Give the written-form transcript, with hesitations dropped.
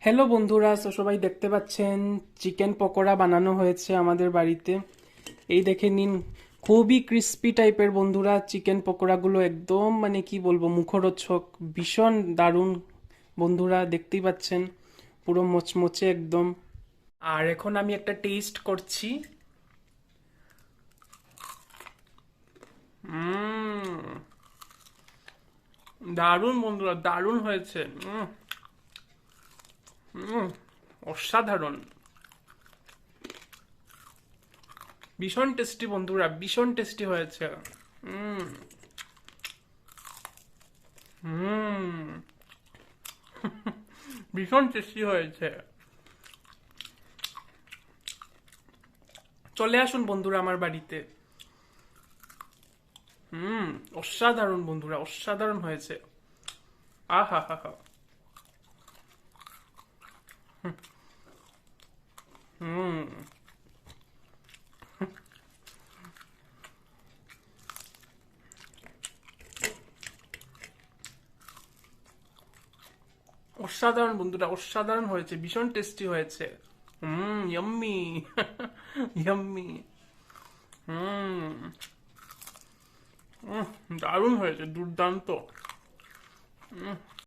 Hello বন্ধুরা, সবাই দেখতে পাচ্ছেন চিকেন পকোড়া বানানো হয়েছে আমাদের বাড়িতে। এই দেখে নিন, খুবই ক্রিস্পি টাইপের বন্ধুরা। চিকেন পকোড়াগুলো একদম মানে কি বলবো, মুখরোচক, ভীষণ দারুণ বন্ধুরা, দেখতেই পাচ্ছেন পুরো মচমচে একদম। আর এখন আমি একটা টেস্ট করছি। দারুণ বন্ধুরা, দারুণ হয়েছে। অসাধারণ, ভীষণ টেস্টি বন্ধুরা, ভীষণ টেস্টি হয়েছে। ভীষণ টেস্টি হয়েছে। চলে আসুন বন্ধুরা আমার বাড়িতে। অসাধারণ বন্ধুরা, অসাধারণ হয়েছে। আহা হা হা। অসাধারণ বন্ধুরা, অসাধারণ হয়েছে, ভীষণ টেস্টি হয়েছে। ইয়াম্মি। ইয়াম্মি। হুম। দারুণ হয়েছে, দুর্দান্ত।